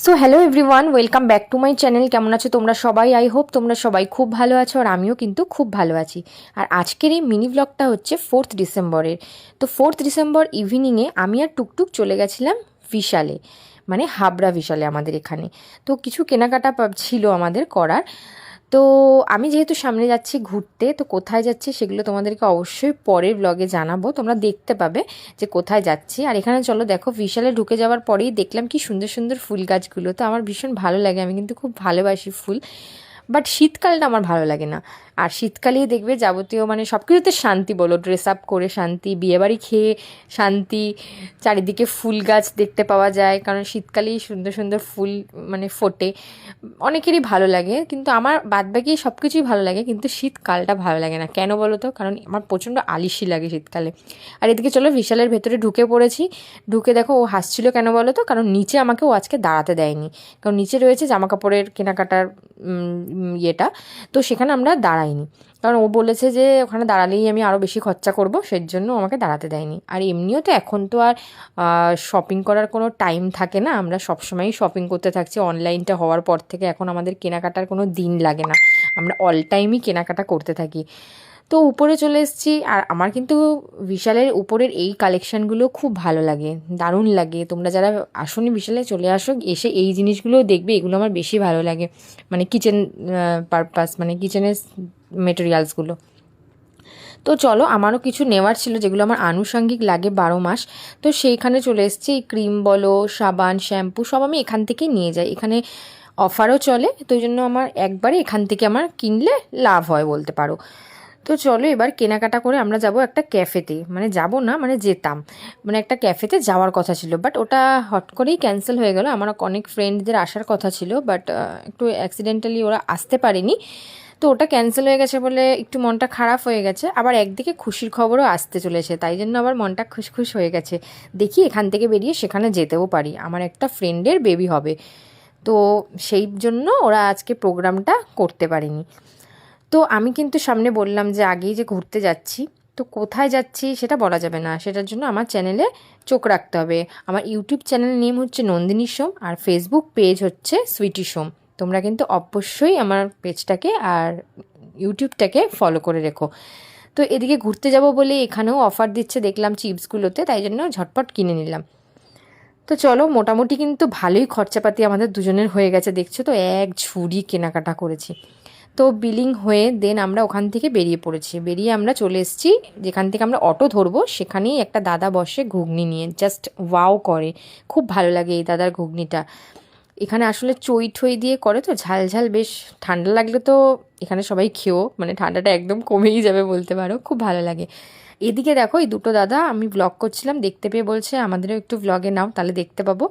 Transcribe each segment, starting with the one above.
So hello everyone, welcome back to my channel. কেমন আছো তোমরা সবাই? আই হোপ তোমরা সবাই খুব ভালো আছো, আর আমিও কিন্তু খুব ভালো আছি। আর আজকের এই মিনি ব্লগটা হচ্ছে 4th ডিসেম্বরের। তো 4th ডিসেম্বর ইভিনিংয়ে আমি আর টুকটুক চলে গেছিলাম বিশালে, মানে হাবড়া বিশালে আমাদের এখানে। তো কিছু কেনাকাটা ছিল আমাদের করার। তো আমি যেহেতু সামনে যাচ্ছি ঘুরতে, তো কোথায় যাচ্ছি সেগুলো তোমাদেরকে অবশ্যই পরের ব্লগে জানাবো, তোমরা দেখতে পাবে যে কোথায় যাচ্ছি। আর এখানে চলো দেখো, বিশালে ঢুকে যাওয়ার পরেই দেখলাম কি সুন্দর সুন্দর ফুল গাছগুলো। তো আমার ভীষণ ভালো লাগে, আমি কিন্তু খুব ভালোবাসি ফুল। বাট শীতকালটা আমার ভালো লাগে না। আর শীতকালেই দেখবে যাবতীয় মানে সব কিছুতে শান্তি, বলো ড্রেস আপ করে শান্তি, বিয়েবাড়ি খেয়ে শান্তি, চারিদিকে ফুল গাছ দেখতে পাওয়া যায়, কারণ শীতকালেই সুন্দর সুন্দর ফুল মানে ফোটে। অনেকেরই ভালো লাগে, কিন্তু আমার বাদবাকি সব কিছুই ভালো লাগে, কিন্তু শীতকালটা ভালো লাগে না। কেন বলো তো? কারণ আমার প্রচণ্ড আলিশি লাগে শীতকালে। আর এদিকে চলো বিশালের ভেতরে ঢুকে পড়েছি। ঢুকে দেখো ও হাসছিল কেন বলো তো? কারণ নিচে আমাকে ও আজকে দাঁড়াতে দেয়নি, কারণ নিচে রয়েছে জামা কাপড়ের কেনাকাটার ইয়েটা। তো সেখানে আমরা দাঁড়াইনি, কারণ ও বলেছে যে ওখানে দাঁড়ালেই আমি আরও বেশি খরচা করবো, সেই জন্য আমাকে দাঁড়াতে দেয়নি। আর এমনিও তো এখন তো আর শপিং করার কোনো টাইম থাকে না, আমরা সবসময়ই শপিং করতে থাকছি। অনলাইনটা হওয়ার পর থেকে এখন আমাদের কেনাকাটার কোনো দিন লাগে না, আমরা অল টাইমই কেনাকাটা করতে থাকি। তো উপরে চলে এসেছি, আর আমার কিন্তু বিশালের উপরের এই কালেকশানগুলো খুব ভালো লাগে, দারুণ লাগে। তোমরা যারা আসোনি বিশালে, চলে আসো, এসে এই জিনিসগুলোও দেখবে, এগুলো আমার বেশি ভালো লাগে, মানে কিচেন পারপাস, মানে কিচেনের মেটেরিয়ালসগুলো। তো চলো, আমারও কিছু নেওয়ার ছিল যেগুলো আমার আনুষঙ্গিক লাগে 12 মাস। তো সেইখানে চলে এসেছি। ক্রিম বলো, সাবান, শ্যাম্পু সব আমি এখান থেকেই নিয়ে যাই, এখানে অফারও চলে, তো ওই জন্য আমার একবারে এখান থেকে আমার কিনলে লাভ হয় বলতে পারো। তো চলো এবার কেনাকাটা করে আমরা যাব একটা ক্যাফেতে, মানে যাব না মানে যেতাম, মানে একটা ক্যাফেতে যাওয়ার কথা ছিল, বাট ওটা হট করেই ক্যান্সেল হয়ে গেল। আমার অনেক ফ্রেন্ডদের আসার কথা ছিল, বাট একটু অ্যাক্সিডেন্টালি ওরা আসতে পারেনি। তো ওটা ক্যান্সেল হয়ে গেছে বলে একটু মনটা খারাপ হয়ে গেছে। আবার একদিকে খুশির খবরও আসতে চলেছে, তাই জন্য আবার মনটা খুশ হয়ে গেছে। দেখি এখান থেকে বেরিয়ে সেখানে যেতেও পারি, আমার একটা ফ্রেন্ডের বেবি হবে, তো সেই জন্য ওরা আজকে প্রোগ্রামটা করতে পারেনি। তো আমি কিন্তু সামনে বললাম যে আগেই যে ঘুরতে যাচ্ছি, তো কোথায় যাচ্ছি সেটা বলা যাবে না, সেটার জন্য আমার চ্যানেলে চোখ রাখতে হবে। আমার ইউটিউব চ্যানেল নেম হচ্ছে নন্দিনী সোম, আর ফেসবুক পেজ হচ্ছে সুইটি সোম। তোমরা কিন্তু অবশ্যই আমার পেজটাকে আর ইউটিউবটাকে ফলো করে রেখো। তো এদিকে ঘুরতে যাব বলে এখানেও অফার দিচ্ছে দেখলাম চিপসগুলোতে, তাই জন্য ঝটপট কিনে নিলাম। তো চলো, মোটামুটি কিন্তু ভালোই খরচাপাতি আমাদের দুজনের হয়ে গেছে, দেখছো তো এক ঝুড়ি কেনাকাটা করেছি। তো বিলিং হয়ে দেন আমরা ওখান থেকে বেরিয়ে পড়েছি। বেরিয়ে আমরা চলে এসেছি যেখান থেকে আমরা অটো ধরবো, সেখানেই একটা দাদা বসে ঘুগনি নিয়ে, জাস্ট ওয়াও করে, খুব ভালো লাগে এই দাদার ঘুগনিটা। এখানে আসলে চই ঠই দিয়ে করে, তো ঝাল ঝাল বেশ, ঠান্ডা লাগলে তো এখানে সবাই খেয়েও মানে ঠান্ডাটা একদম কমেই যাবে বলতে পারো, খুব ভালো লাগে। এদিকে দেখো এই দুটো দাদা, আমি ব্লগ করছিলাম দেখতে পেয়ে বলছে আমাদেরও একটু ব্লগে নাও, তাহলে দেখতে পাবো।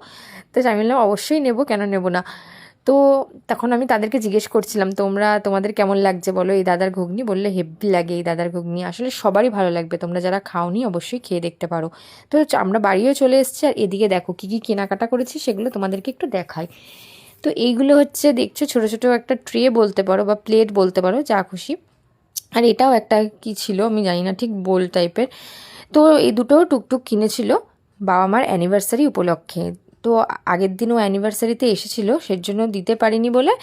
তো আমি বললাম অবশ্যই নেব, কেন নেব না। তো তখন আমি তাদেরকে জিজ্ঞেস করছিলাম তোমাদের কেমন লাগছে বলো এই দাদার ঘুগনি, বললে হেব্বি লাগে এই দাদার ঘুগনি, আসলে সবারই ভালো লাগবে, তোমরা যারা খাওনি অবশ্যই খেয়ে দেখতে পারো। তো আমরা বাড়িও চলে এসেছি, আর এদিকে দেখো কী কী কেনাকাটা করেছি সেগুলো তোমাদেরকে একটু দেখাই। তো এইগুলো হচ্ছে দেখছো ছোটো ছোটো একটা ট্রে বলতে পারো, বা প্লেট বলতে পারো, যা খুশি। আর এটাও একটা কি ছিল আমি জানি না ঠিক, বোল টাইপের। তো এই দুটোও টুকটুক কিনেছিল বাবা মার অ্যানিভার্সারি উপলক্ষে। তো আগের দিন ও অ্যানিভার্সারিতে এসেছিলো, সেজন্য দিতে পারিনি বলে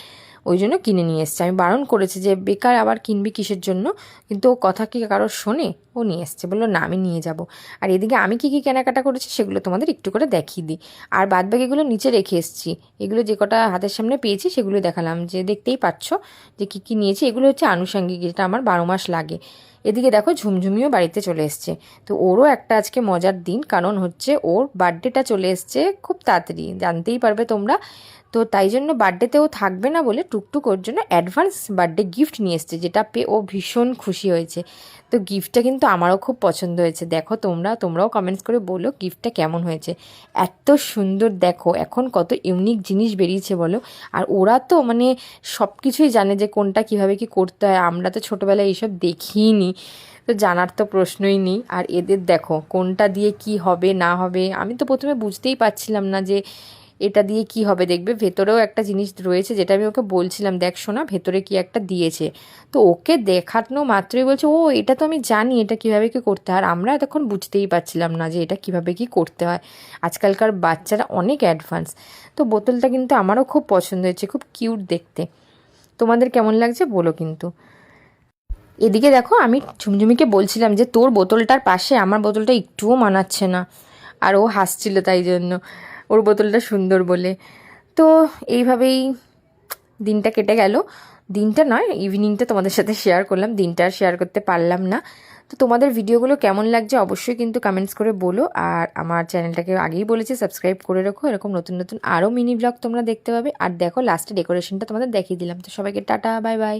ওই জন্য কিনে নিয়ে এসছে। আমি বারণ করেছি যে বেকার আবার কিনবি কিসের জন্য, কিন্তু ও কথা কি কারোর শোনে, ও নিয়ে এসছে, বললো না আমি নিয়ে যাব। আর এদিকে আমি কী কী কেনাকাটা করেছি সেগুলো তোমাদের একটু করে দেখিয়ে দিই। আর বাদবাকিগুলো নিচে রেখে এসেছি, এগুলো যে কটা হাতের সামনে পেয়েছি সেগুলো দেখালাম, যে দেখতেই পাচ্ছ যে কী কী নিয়েছি। এগুলো হচ্ছে আনুষঙ্গিক, যেটা আমার 12 মাস লাগে। এদিকে দেখো ঝুমঝুমিও বাড়িতে চলে এসছে। তো ওরও একটা আজকে মজার দিন, কারণ হচ্ছে ওর বার্থডেটা চলে এসছে খুব তাড়াতাড়ি, জানতেই পারবে তোমরা। তো তাই জন্য বার্থডেতেও থাকবে না বলে টুকটুক ওর জন্য অ্যাডভান্স বার্থডে গিফট নিয়ে এসছে, যেটা পেয়ে ও ভীষণ খুশি হয়েছে। তো গিফটটা কিন্তু আমারও খুব পছন্দ হয়েছে। দেখো তোমরাও কমেন্টস করে বলো গিফটটা কেমন হয়েছে। এত সুন্দর, দেখো এখন কত ইউনিক জিনিস বেরিয়েছে বলো। আর ওরা তো মানে সব কিছুই জানে যে কোনটা কীভাবে কী করতে হয়, আমরা তো ছোটোবেলায় এইসব দেখিইনি, তো জানার তো প্রশ্নই নেই। আর এদের দেখো কোনটা দিয়ে কি হবে না হবে, আমি তো প্রথমে বুঝতেই পারছিলাম না যে এটা দিয়ে কি হবে দেখবে, ভেতরেও একটা জিনিস রয়েছে যেটা আমি ওকে বলছিলাম, দেখ শোনা ভেতরে কি একটা দিয়েছে। তো ওকে দেখানো মাত্রই বলছে, ও এটা তো আমি জানি এটা কিভাবে কি করতে হয়। আর আমরা এতক্ষণ বুঝতেই পারছিলাম না যে এটা কিভাবে কি করতে হয়। আজকালকার বাচ্চারা অনেক অ্যাডভান্স। তো বোতলটা কিন্তু আমারও খুব পছন্দ হয়েছে, খুব কিউট দেখতে। তোমাদের কেমন লাগছে বলো কিন্তু। এদিকে দেখো, আমি ঝুমঝুমিকে বলছিলাম যে তোর বোতলটার পাশে আমার বোতলটা একটুও মানাচ্ছে না, আর ও হাসছিল তাই জন্য, ওর বোতলটা সুন্দর বলে। তো এইভাবেই দিনটা কেটে গেল। দিনটা নয়, ইভিনিংটা তোমাদের সাথে শেয়ার করলাম, দিনটা আর শেয়ার করতে পারলাম না। তো তোমাদের ভিডিওগুলো কেমন লাগছে অবশ্যই কিন্তু কমেন্টস করে বলো। আর আমার চ্যানেলটাকে আগেই বলেছি সাবস্ক্রাইব করে রাখো, এরকম নতুন নতুন আরও মিনি ব্লগ তোমরা দেখতে পাবে। আর দেখো লাস্টে ডেকোরেশনটা তোমাদের দেখিয়ে দিলাম। তো সবাইকে টাটা, বাই বাই।